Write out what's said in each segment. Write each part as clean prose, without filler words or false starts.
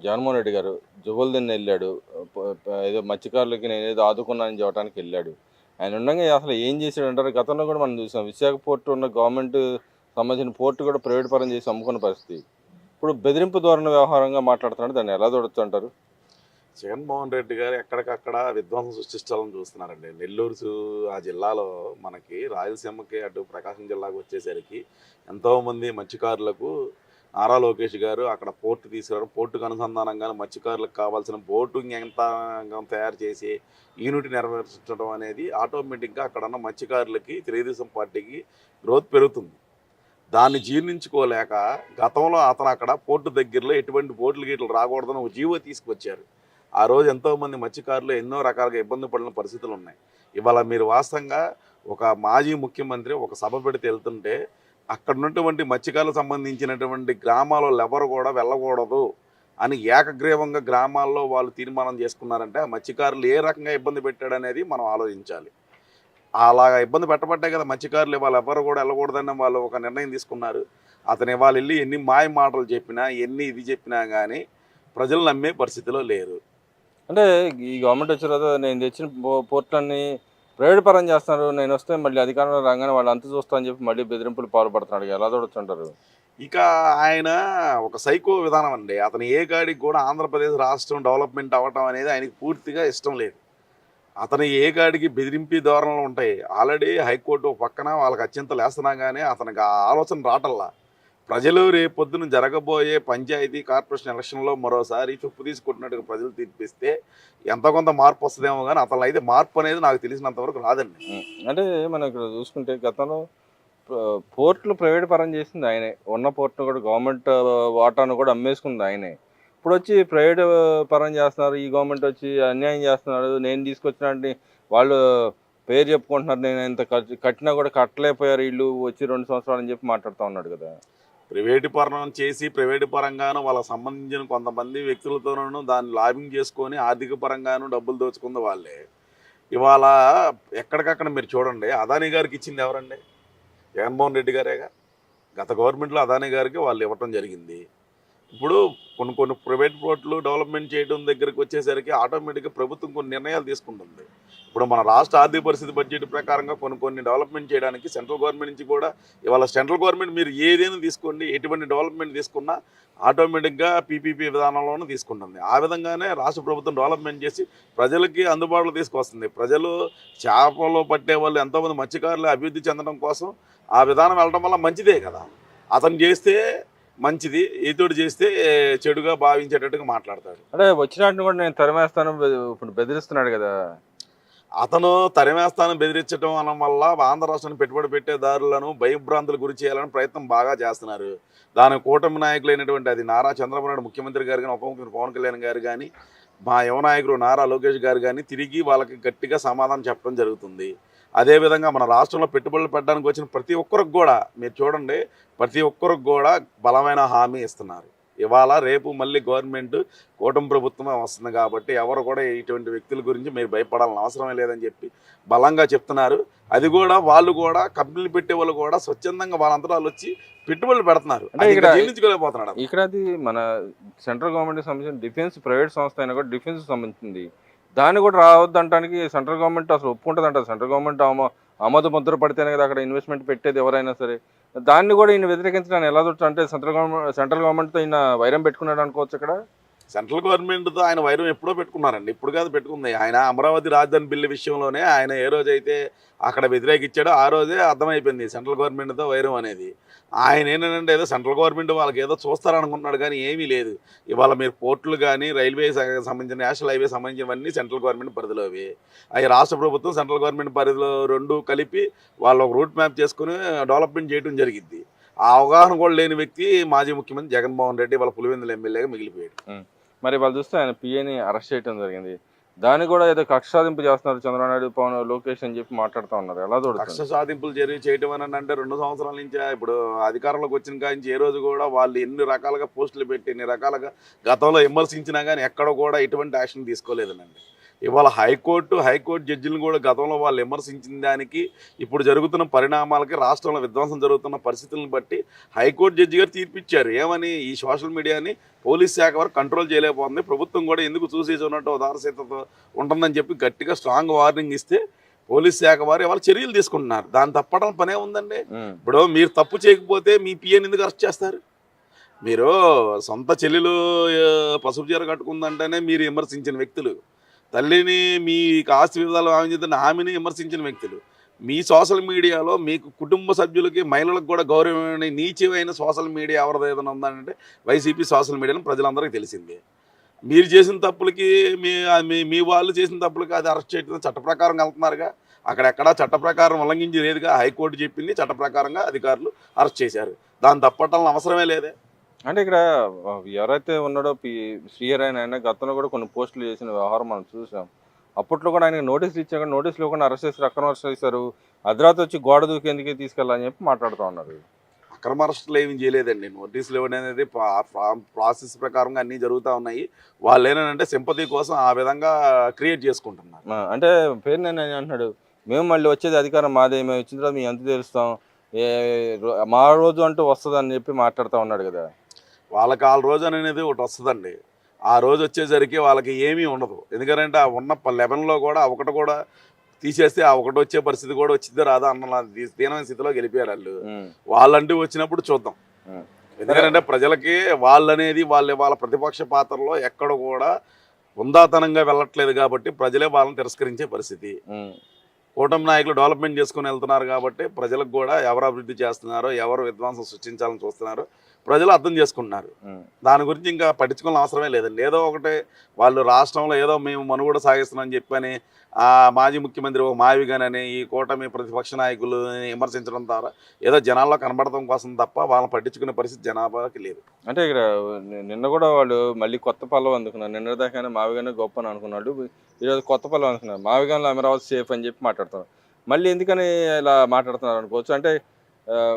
జగన్మోహన్ రెడ్డి గారు జువ్వలదిన్నె వెళ్ళాడు. ఏదో మత్స్యకారులకి నేనేదో ఆదుకున్నానని చెప్పడానికి వెళ్ళాడు. ఆయన ఉండంగా అసలు ఏం చేశాడంటారు? గతంలో కూడా మనం చూసాం. విశాఖ పోర్ట్ ఉన్న గవర్నమెంట్ సంబంధించిన పోర్ట్ కూడా ప్రైవేట్ పరం చేసి అమ్ముకున్న పరిస్థితి. ఇప్పుడు బెదిరింపు ధోరణి వ్యవహారంగా మాట్లాడుతున్నాడు. దాన్ని ఎలా చూడొచ్చంటారు? జగన్మోహన్ రెడ్డి గారు ఎక్కడికక్కడ విధ్వంసం సృష్టించాలని చూస్తున్నారండి. ఆ జిల్లాలో మనకి రాయలసీమకి అటు ప్రకాశం జిల్లాకు వచ్చేసరికి ఎంతోమంది మత్స్యకారులకు నారా లోకేష్ గారు అక్కడ పోర్టు తీసుకురావడం, పోర్టుకు అనుసంధానంగా మత్స్యకారులకు కావాల్సిన బోటింగ్ యంత్రాంగం తయారు చేసి యూనిట్ నెరవేర్చడం అనేది ఆటోమేటిక్గా అక్కడ ఉన్న మత్స్యకారులకి తెలుగుదేశం పార్టీకి గ్రోత్ పెరుగుతుంది. దాన్ని జీర్ణించుకోలేక గతంలో అతను అక్కడ పోర్టు దగ్గరలో ఎటువంటి బోట్లు గీట్లు రాకూడదని ఒక జీవో తీసుకొచ్చారు. ఆ రోజు ఎంతోమంది మత్స్యకారులు ఎన్నో రకాలుగా ఇబ్బంది పడిన పరిస్థితులు ఉన్నాయి. ఇవాళ మీరు వాస్తవంగా ఒక మాజీ ముఖ్యమంత్రి ఒక సభ పెడితే వెళ్తుంటే అక్కడ ఉన్నటువంటి మత్స్యకారులకు సంబంధించినటువంటి గ్రామాలలో ఎవరు కూడా వెళ్ళకూడదు అని ఏకగ్రీవంగా గ్రామాల్లో వాళ్ళు తీర్మానం చేసుకున్నారంటే ఆ మత్స్యకారులు ఏ రకంగా ఇబ్బంది పెట్టాడనేది మనం ఆలోచించాలి. అలాగా ఇబ్బంది పెట్టబట్టే కదా మత్స్యకారులు ఇవాళ ఎవరు కూడా వెళ్ళకూడదని వాళ్ళు ఒక నిర్ణయం తీసుకున్నారు. అతను ఇవాళ వెళ్ళి ఎన్ని మాయ మాటలు చెప్పినా ఎన్ని ఇది చెప్పినా కానీ ప్రజలు నమ్మే పరిస్థితిలో లేరు. అంటే ఈ గవర్నమెంట్ వచ్చిన తర్వాత నేను తెచ్చిన పోర్టులన్నీ ప్రైవేట్ పరం చేస్తున్నారు. నేను వస్తే మళ్ళీ అధికారంలో రాగానే వాళ్ళు అంత చూస్తా అని చెప్పి మళ్ళీ బెదిరింపులు పాల్పడుతున్నాడు. ఎలా చూడొచ్చంటారు? ఇక ఆయన ఒక సైకో విధానం అండి. అతను ఏ కాడికి కూడా ఆంధ్రప్రదేశ్ రాష్ట్రం డెవలప్మెంట్ అవ్వటం అనేది ఆయనకి పూర్తిగా ఇష్టం లేదు. అతను ఏ కాడికి బెదిరింపి ధోరణులు ఉంటాయి. ఆల్రెడీ హైకోర్టు ఒక పక్కన వాళ్ళకి అత్యంతలు వేస్తున్నా కానీ అతనికి ఆ ఆలోచన రావటల్లా. ప్రజలు రేపొద్దున జరగబోయే పంచాయతీ కార్పొరేషన్ ఎలక్షన్లో మరోసారి చెప్పు తీసుకుంటున్నట్టుగా ప్రజలు తీర్పిస్తే ఎంతో కొంత మార్పు వస్తుందేమో కానీ అతను అయితే మార్పు అనేది నాకు తెలిసినంత వరకు రాదండి. అంటే మనం ఇక్కడ చూసుకుంటే గతంలో పోర్టులు ప్రైవేట్ పరం చేసింది ఆయనే. ఉన్న పోర్టును కూడా గవర్నమెంట్ వాటాను కూడా అమ్మేసుకుంది ఆయనే. ఇప్పుడు వచ్చి ప్రైవేట్ పరం చేస్తున్నారు. ఈ గవర్నమెంట్ వచ్చి అన్యాయం చేస్తున్నాడు. నేను తీసుకొచ్చినట్టు వాళ్ళు పేరు చెప్పుకుంటున్నారు. నేను ఇంత కట్టినా కూడా కట్టలేకపోయారు వీళ్ళు వచ్చి 2 సంవత్సరాలు అని చెప్పి మాట్లాడుతూ ఉన్నాడు కదా. ప్రైవేటు పరం చేసి ప్రైవేటు పరంగాను వాళ్ళకి సంబంధించిన కొంతమంది వ్యక్తులతోనూ దాన్ని లాబింగ్ చేసుకొని ఆర్థిక పరంగాను డబ్బులు దోచుకుంది వాళ్ళే. ఇవాళ ఎక్కడికక్కడ మీరు చూడండి, అదానీ గారికి ఇచ్చింది ఎవరండి? జగన్మోహన్ రెడ్డి గారేగా. గత గవర్నమెంట్లో అదానీ గారికి వాళ్ళు ఇవ్వటం జరిగింది. ఇప్పుడు కొన్ని ప్రైవేట్ పోర్టులు డెవలప్మెంట్ చేయడం దగ్గరికి వచ్చేసరికి ఆటోమేటిక్గా ప్రభుత్వం కొన్ని నిర్ణయాలు తీసుకుంటుంది. ఇప్పుడు మన రాష్ట్ర ఆర్థిక పరిస్థితి బడ్జెట్ ప్రకారంగా కొన్ని డెవలప్మెంట్ చేయడానికి సెంట్రల్ గవర్నమెంట్ నుంచి కూడా ఇవాళ సెంట్రల్ గవర్నమెంట్ మీరు ఏదైనా తీసుకోండి, ఎటువంటి డెవలప్మెంట్ తీసుకున్నా ఆటోమేటిక్గా పీపీపీ విధానంలోనూ తీసుకుంటుంది. ఆ విధంగానే రాష్ట్ర ప్రభుత్వం డెవలప్మెంట్ చేసి ప్రజలకి అందుబాటులో తీసుకొస్తుంది. ప్రజలు చేపలు పట్టే వాళ్ళు ఎంతోమంది మత్స్యకారులు అభివృద్ధి చెందడం కోసం ఆ విధానం వెళ్ళడం వల్ల మంచిదే కదా. అతను చేస్తే మంచిది, ఈతోడు చేస్తే చెడుగా భావించేటట్టుగా మాట్లాడతాడు. అంటే వచ్చినట్టు కూడా నేను తరిమేస్తాను ఇప్పుడు బెదిరిస్తున్నాడు కదా. అతను తరిమేస్తాను బెదిరించడం అనడం వల్ల ఆంధ్ర రాష్ట్రాన్ని పెట్టుబడి పెట్టేదారులను భయభ్రాంతులు గురి చేయాలని ప్రయత్నం బాగా చేస్తున్నారు. దాని కూటమి నాయకులైనటువంటి అది నారా చంద్రబాబు నాయుడు ముఖ్యమంత్రి గారు కానీ, ఉప ముఖ్యమంత్రి పవన్ కళ్యాణ్ గారు కానీ, మా యువ నాయకుడు నారా లోకేష్ గారు కానీ తిరిగి వాళ్ళకి గట్టిగా సమాధానం చెప్పడం జరుగుతుంది. అదేవిధంగా మన రాష్ట్రంలో పెట్టుబడులు పెట్టడానికి వచ్చిన ప్రతి ఒక్కరికి కూడా మీరు చూడండి, ప్రతి ఒక్కరికి కూడా బలమైన హామీ ఇస్తున్నారు. ఇవాళ రేపు మళ్ళీ గవర్నమెంట్ కూటమి ప్రభుత్వమే వస్తుంది కాబట్టి ఎవరు కూడా ఇటువంటి వ్యక్తుల గురించి మీరు భయపడాలని అవసరమే లేదని చెప్పి బలంగా చెప్తున్నారు. అది కూడా వాళ్ళు కూడా కంపెనీలు పెట్టే వాళ్ళు కూడా స్వచ్ఛందంగా వాళ్ళంతా వాళ్ళు వచ్చి పెట్టుబడులు పెడుతున్నారు. అంటే ఇక్కడ జీర్ణించుకోలేకపోతున్నాడు. ఇక్కడ అది మన సెంట్రల్ గవర్నమెంట్కి సంబంధించిన డిఫెన్స్ ప్రైవేట్ సంస్థ అయినా కూడా డిఫెన్స్ సంబంధించింది. దాన్ని కూడా రావద్దంటానికి సెంట్రల్ గవర్నమెంట్ అసలు ఒప్పుకుంటుంది అంటారు. సెంట్రల్ గవర్నమెంట్ ఆమోద ముద్ర పడితేనే కదా అక్కడ ఇన్వెస్ట్మెంట్ పెట్టేది ఎవరైనా సరే. దాన్ని కూడా ఈయన వ్యతిరేకించడానికి ఎలా చూడచ్చు? అంటే సెంట్రల్ గవర్నమెంట్తో ఈయన వైరం పెట్టుకున్నాడు అనుకోవచ్చు ఇక్కడ. సెంట్రల్ గవర్నమెంట్తో ఆయన వైరం ఎప్పుడో పెట్టుకున్నారండి, ఇప్పుడు కాదు పెట్టుకుంది. ఆయన అమరావతి రాజధాని బిల్లు విషయంలోనే ఆయన ఏ రోజైతే అక్కడ వ్యతిరేకించాడో ఆ రోజే అర్థమైపోయింది సెంట్రల్ గవర్నమెంట్తో వైరం అనేది. ఆయన ఏంటంటే ఏదో సెంట్రల్ గవర్నమెంట్ వాళ్ళకి ఏదో చూస్తారనుకుంటున్నాడు కానీ ఏమీ లేదు. ఇవాళ మీరు పోర్టులు కానీ రైల్వే సంబంధించిన నేషనల్ హైవే సంబంధించినవన్నీ సెంట్రల్ గవర్నమెంట్ పరిధిలో అవి. అవి రాష్ట్ర ప్రభుత్వం సెంట్రల్ గవర్నమెంట్ పరిధిలో రెండు కలిపి వాళ్ళు ఒక రూట్ మ్యాప్ చేసుకుని డెవలప్మెంట్ చేయడం జరిగింది. ఆ అవగాహన కూడా లేని వ్యక్తి మాజీ ముఖ్యమంత్రి జగన్మోహన్ రెడ్డి వాళ్ళ పులివెందుల ఎమ్మెల్యేగా మిగిలిపోయాడు. మరి వాళ్ళు చూస్తే ఆయన పిఏని అరెస్ట్ చేయడం జరిగింది. దాన్ని కూడా ఏదో కక్ష సాధింపు చేస్తున్నారు చంద్రబాబు నాయుడు, పవన్, లోకేష్ అని చెప్పి మాట్లాడుతూ ఉన్నారు. ఎలా చూడచ్చు? కక్ష సాధింపులు చేయటం అని అంటే 2 సంవత్సరాల నుంచి ఇప్పుడు అధికారంలోకి వచ్చిన కాంచి ఏ రోజు కూడా వాళ్ళు ఎన్ని రకాలుగా పోస్టులు పెట్టి ఎన్ని రకాలుగా గతంలో విమర్శించినా కానీ ఎక్కడ కూడా ఎటువంటి యాక్షన్ తీసుకోలేదనండి. ఇవాళ హైకోర్టు జడ్జిలను కూడా గతంలో వాళ్ళు విమర్శించిన దానికి ఇప్పుడు జరుగుతున్న పరిణామాలకి రాష్ట్రంలో విధ్వంసం జరుగుతున్న పరిస్థితులను బట్టి హైకోర్టు జడ్జి గారు తీర్పిచ్చారు. ఏమని? ఈ సోషల్ మీడియాని పోలీస్ శాఖ వరకు కంట్రోల్ చేయలేకపోతుంది, ప్రభుత్వం కూడా ఎందుకు చూసి చూడనట్టు ఉదారసీతతో ఉంటుందని చెప్పి గట్టిగా స్ట్రాంగ్ వార్నింగ్ ఇస్తే పోలీస్ శాఖ వారు ఇవాళ చర్యలు తీసుకుంటున్నారు. దాన్ని తప్పడం పనే ఉందండి. ఇప్పుడు మీరు తప్పు చేయకపోతే మీ పిఎని ఎందుకు అరెస్ట్ చేస్తారు? మీరు సొంత చెల్లెలు పసుపు చీర కట్టుకుందంటేనే మీరు విమర్శించిన వ్యక్తులు, తల్లిని మీ ఆస్తి విధాలు ఆమె ఆమెని విమర్శించిన వ్యక్తులు, మీ సోషల్ మీడియాలో మీకు కుటుంబ సభ్యులకి మహిళలకు కూడా గౌరవమైన నీచమైన సోషల్ మీడియా ఎవరిది ఏదైనా ఉందంటే వైసీపీ సోషల్ మీడియాలో ప్రజలందరికీ తెలిసిందే. మీరు చేసిన తప్పులకి మీ వాళ్ళు చేసిన తప్పులకి అది అరెస్ట్ చేయడం చట్ట ప్రకారం వెళ్తున్నారుగా. అక్కడెక్కడా చట్ట ప్రకారం ఉల్లంఘించి లేదుగా. హైకోర్టు చెప్పింది చట్ట ప్రకారంగా అధికారులు అరెస్ట్ చేశారు. దాన్ని తప్పటం అవసరమే లేదే. అంటే ఇక్కడ ఎవరైతే ఉన్నాడో శ్రీహరి ఆయన గతంలో కూడా కొన్ని పోస్టులు చేసిన వ్యవహారం మనం చూసాం. అప్పట్లో కూడా ఆయనకి నోటీసులు ఇచ్చాక నోటీసులు ఇవ్వకుండా అరెస్ట్ చేశారు, అక్రమ అరెస్ట్ చేశారు. అర్ధరాత్రి వచ్చి గోడ దూకేందుకే తీసుకెళ్ళాలని చెప్పి మాట్లాడుతూ ఉన్నారు. అక్రమ అరెస్టులు ఏమీ చేయలేదండి. నోటీసులు ఇవ్వడం అనేది ప్రాసెస్ ప్రకారంగా అన్నీ జరుగుతూ ఉన్నాయి. వాళ్ళు ఏంటంటే సింపతి కోసం ఆ విధంగా క్రియేట్ చేసుకుంటున్నారు. అంటే పేరు నేను అంటున్నాడు, మేము మళ్ళీ వచ్చేది అధికారం మాదే, మేము వచ్చిన తర్వాత మేము ఎంత తెలుస్తాం, మా రోజు అంటూ వస్తుందని చెప్పి మాట్లాడుతూ ఉన్నాడు కదా. వాళ్ళకి ఆ రోజు అనేది ఒకటి వస్తుందండి. ఆ రోజు వచ్చేసరికి వాళ్ళకి ఏమీ ఉండదు. ఎందుకంటే ఆ ఉన్న 11లో కూడా ఒకటి కూడా తీసేస్తే ఆ ఒకటి వచ్చే పరిస్థితి కూడా వచ్చిందో రాదా అన్న దీనమైన స్థితిలో గెలిపారు వాళ్ళు. వాళ్ళంటూ వచ్చినప్పుడు చూద్దాం. ఎందుకంటే ప్రజలకి వాళ్ళనేది వాళ్ళ ప్రతిపక్ష పాత్రలో ఎక్కడ కూడా హుందాతనంగా వెళ్ళట్లేదు కాబట్టి ప్రజలే వాళ్ళని తిరస్కరించే పరిస్థితి. కూటమి నాయకులు డెవలప్మెంట్ చేసుకుని వెళ్తున్నారు కాబట్టి ప్రజలకు కూడా ఎవరు అభివృద్ధి చేస్తున్నారో, ఎవరు విధ్వంసం సృష్టించాలని చూస్తున్నారో ప్రజలు అర్థం చేసుకుంటున్నారు. దాని గురించి ఇంకా పట్టించుకోవాల్సిన అవసరమే లేదండి. ఏదో ఒకటే వాళ్ళు రాష్ట్రంలో ఏదో మేము మనుగడ సాగిస్తున్నామని చెప్పని మాజీ ముఖ్యమంత్రి మావిగానని ఈ కూటమి ప్రతిపక్ష నాయకులు విమర్శించడం ద్వారా ఏదో జనాల్లో కనబడటం కోసం తప్ప వాళ్ళని పట్టించుకునే పరిస్థితి జనాభాకి లేదు. అంటే ఇక్కడ నిన్న కూడా వాళ్ళు మళ్ళీ కొత్త పల్లవి అందుకున్నారు. నిన్న దాకానే మావిగానే గొప్ప అని అనుకున్నాడు, ఈరోజు కొత్త పల్లవి అనుకున్నారు. మావిగానే అమరావతి సేఫ్ అని చెప్పి మాట్లాడుతున్నారు. మళ్ళీ ఎందుకని ఇలా మాట్లాడుతున్నారు అనుకోవచ్చు. అంటే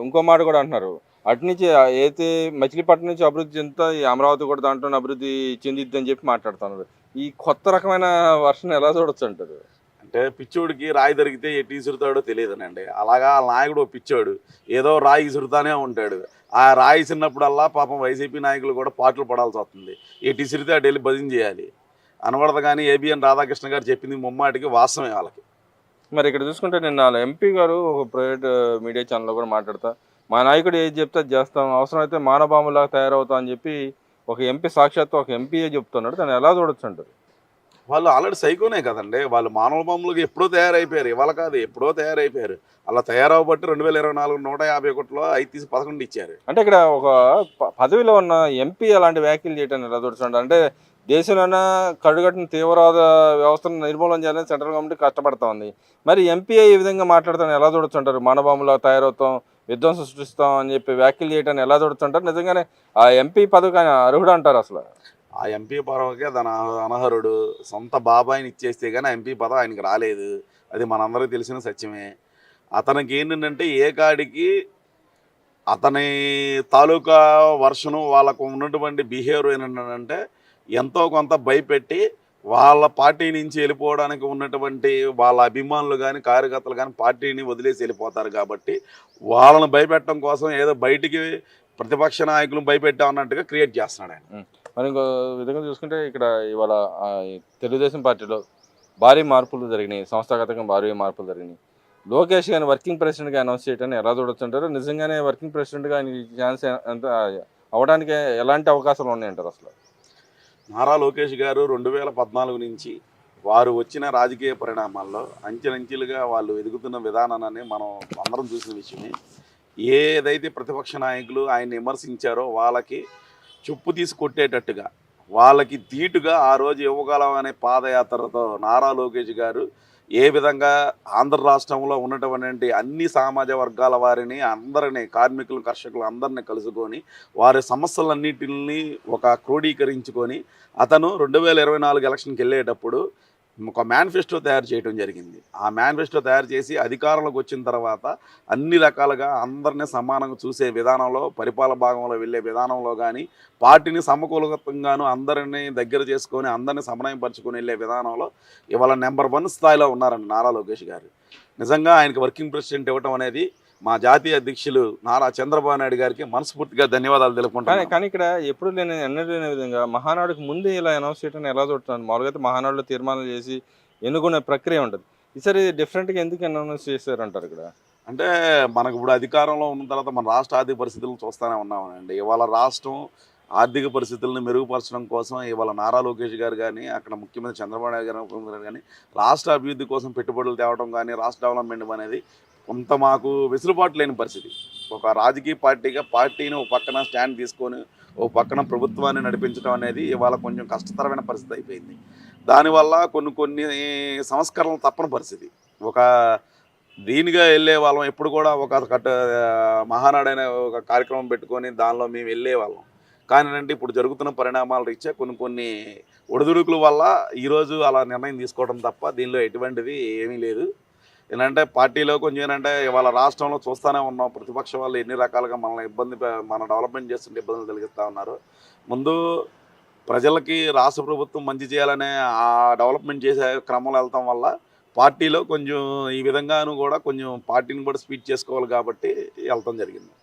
ఇంకో మాట కూడా అంటున్నారు, అటు నుంచి అయితే మచిలీపట్నం నుంచి అభివృద్ధి చెందుతా ఈ అమరావతి కూడా దాంట్లో అభివృద్ధి చెందిద్ది అని చెప్పి మాట్లాడుతున్నారు. ఈ కొత్త రకమైన వర్షన్ ఎలా చూడొచ్చు అంటారు? అంటే పిచ్చోడికి రాయి దొరికితే ఎట్టి ఇసురుతాడో తెలియదునండి. అలాగా నాయకుడు పిచ్చోడు ఏదో రాయి ఇసురుతానే ఉంటాడు. ఆ రాయి ఇసిరినప్పుడల్లా పాపం వైసీపీ నాయకులు కూడా పాటలు పడాల్సి వస్తుంది. ఎట్టి ఇసిరితే అటు వెళ్ళి భజన చేయాలి అనబడదు. కానీ ఏబిఎన్ రాధాకృష్ణ గారు చెప్పింది ముమ్మాటికి వాస్తవమే వాళ్ళకి. మరి ఇక్కడ చూసుకుంటే నిన్న ఎంపీ గారు ఒక ప్రైవేట్ మీడియా ఛానల్లో కూడా మాట్లాడతా, మా నాయకుడు ఏది చెప్తే అది చేస్తాం, అవసరమైతే మానబాములాగా తయారవుతాం అని చెప్పి ఒక ఎంపీ సాక్షాత్తు ఒక ఎంపీఏ చెప్తున్నాడు. దాన్ని ఎలా చూడొచ్చు అంటారు? వాళ్ళు ఆల్రెడీ సైకోనే కదండి. వాళ్ళు మానవ బొమ్మలకు ఎప్పుడో తయారైపోయారు. ఇవాళ కాదు, ఎప్పుడో తయారైపోయారు. అలా తయారవబట్టి 2024 150 కోట్లో 5 తీసి 11 ఇచ్చారు. అంటే ఇక్కడ ఒక పదవిలో ఉన్న ఎంపీ అలాంటి వ్యాఖ్యలు చేయడానికి ఎలా చూడొచ్చు? అంటే దేశంలోనే కడుగట్టిన తీవ్రవాద వ్యవస్థను నిర్మూలన చేయాలని సెంట్రల్ గవర్నమెంట్ కష్టపడతా ఉంది. మరి ఎంపీ ఈ విధంగా మాట్లాడతాను ఎలా చూడొచ్చు అంటారు? మానబాములా తయారవుతాం, విధ్వంసం సృష్టిస్తాం అని చెప్పి వ్యాఖ్యలు చేయడానికి ఎలా చూడొచ్చు అంటారు? నిజంగానే ఆ ఎంపీ పదవికి ఆయన అర్హుడు అంటారు అసలు? ఆ ఎంపీ పదవికే తన అనర్హుడు. సొంత బాబాయిని ఇచ్చేస్తే కానీ ఎంపీ పదవి ఆయనకి రాలేదు. అది మనందరికీ తెలిసిన సత్యమే. అతనికి ఏంటంటే ఏ కాడికి అతని తాలూకా వర్షను వాళ్ళకు ఉన్నటువంటి బిహేవియర్ ఏంటంటే ఎంతో కొంత భయపెట్టి వాళ్ళ పార్టీ నుంచి వెళ్ళిపోవడానికి ఉన్నటువంటి వాళ్ళ అభిమానులు కానీ కార్యకర్తలు కానీ పార్టీని వదిలేసి వెళ్ళిపోతారు. కాబట్టి వాళ్ళని భయపెట్టడం కోసం ఏదో బయటికి ప్రతిపక్ష నాయకులు భయపెట్టామన్నట్టుగా క్రియేట్ చేస్తున్నాడు ఆయన. మరి ఇంకో విధంగా చూసుకుంటే ఇక్కడ ఇవాళ తెలుగుదేశం పార్టీలో భారీ మార్పులు జరిగినాయి, సంస్థాగతంగా భారీ మార్పులు జరిగినాయి. లోకేష్ గారిని వర్కింగ్ ప్రెసిడెంట్గా అనౌన్స్ చేయడాన్ని ఎలా చూడొచ్చు అంటారు? నిజంగానే వర్కింగ్ ప్రెసిడెంట్గా ఆయన ఛాన్స్ ఎంత అవ్వడానికి ఎలాంటి అవకాశాలు ఉన్నాయంటారు అసలు? నారా లోకేష్ గారు 2014 నుంచి వారు వచ్చిన రాజకీయ పరిణామాల్లో అంచెలంచెలుగా వాళ్ళు ఎదుగుతున్న విధానాన్ని మనం అందరం చూసిన విషయమే. ఏదైతే ప్రతిపక్ష నాయకులు ఆయన విమర్శించారో వాళ్ళకి చుప్పు తీసి కొట్టేటట్టుగా, వాళ్ళకి ధీటుగా ఆ రోజు ఇవ్వగలం అనే పాదయాత్రతో నారా లోకేష్ గారు ఏ విధంగా ఆంధ్ర రాష్ట్రంలో ఉన్నటువంటి అన్ని సమాజ వర్గాల వారిని అందరినీ, కార్మికులు, కర్షకులు అందరినీ కలుసుకొని వారి సమస్యలన్నిటిని ఒక క్రోడీకరించుకొని అతను 2024 ఎలక్షన్కి వెళ్ళేటప్పుడు ఒక మేనిఫెస్టో తయారు చేయడం జరిగింది. ఆ మేనిఫెస్టో తయారు చేసి అధికారంలోకి వచ్చిన తర్వాత అన్ని రకాలుగా అందరిని సమానంగా చూసే విధానంలో, పరిపాలన భాగంలో వెళ్ళే విధానంలో గానీ, పార్టీని సమకూలతంగాను అందరిని దగ్గర చేసుకొని, అందరిని సమన్వయపరుచుకొని వెళ్ళే విధానంలో ఇవాళ నంబర్ 1 స్థాయిలో ఉన్నారండి నారా లోకేష్ గారు. నిజంగా ఆయనకి వర్కింగ్ ప్రెసిడెంట్ ఇవ్వటం అనేది మా జాతీయ అధ్యక్షులు నారా చంద్రబాబు నాయుడు గారికి మనస్ఫూర్తిగా ధన్యవాదాలు కానీ తెలుపుకుంటున్నాను. కానీ ఇక్కడ ఎప్పుడు ఎన్నడూ లేని విధంగా మహానాడుకి ముందే ఇలా అనౌన్స్ చేయడాన్ని ఎలా చూస్తున్నాను? మామూలుగా అయితే మహానాడులో తీర్మానాలు చేసి ఎన్నుకునే ప్రక్రియ ఉంటది. ఈసారి డిఫరెంట్‌గా ఎందుకు అనౌన్స్ చేశారంటారు ఇక్కడ? అంటే మనకు ఇప్పుడు అధికారంలో ఉన్న తర్వాత మన రాష్ట్ర ఆర్థిక పరిస్థితులను చూస్తూనే ఉన్నామండి. ఇవాళ రాష్ట్రం ఆర్థిక పరిస్థితులను మెరుగుపరచడం కోసం ఇవాళ నారా లోకేష్ గారు కానీ, అక్కడ ముఖ్యమంత్రి చంద్రబాబు నాయుడు గారు కానీ, రాష్ట్ర అభివృద్ధి కోసం పెట్టుబడులు తేవడం కానీ, రాష్ట్ర డెవలప్మెంట్ అనేది కొంత మాకు వెసులుబాటు లేని పరిస్థితి. ఒక రాజకీయ పార్టీగా పార్టీని ఒక పక్కన స్టాండ్ తీసుకొని, ఒక పక్కన ప్రభుత్వాన్ని నడిపించడం అనేది ఇవాళ కొంచెం కష్టతరమైన పరిస్థితి అయిపోయింది. దానివల్ల కొన్ని కొన్ని సంస్కరణలు తప్పని పరిస్థితి. ఒక దీనిగా వెళ్ళే వాళ్ళం ఎప్పుడు కూడా ఒక మహానాడు అనే ఒక కార్యక్రమం పెట్టుకొని దానిలో మేము వెళ్ళేవాళ్ళం. కానీ అంటే ఇప్పుడు జరుగుతున్న పరిణామాల రీత్యా కొన్ని కొన్ని ఒడిదుడుకుల వల్ల ఈరోజు అలా నిర్ణయం తీసుకోవడం తప్ప దీనిలో ఎటువంటిది ఏమీ లేదు. ఏంటంటే పార్టీలో కొంచెం ఏంటంటే ఇవాళ రాష్ట్రంలో చూస్తూనే ఉన్నాం ప్రతిపక్ష వాళ్ళు ఎన్ని రకాలుగా మనల్ని మన డెవలప్మెంట్ చేస్తుంటే ఇబ్బందులు కలిగిస్తూ ఉన్నారు. ముందు ప్రజలకి రాష్ట్ర ప్రభుత్వం మంచి చేయాలనే ఆ డెవలప్మెంట్ చేసే క్రమంలో వెళ్తాం వల్ల పార్టీలో కొంచెం ఈ విధంగాను కూడా కొంచెం పార్టీని కూడా స్పీచ్ చేసుకోవాలి కాబట్టి వెళ్తాం జరిగింది.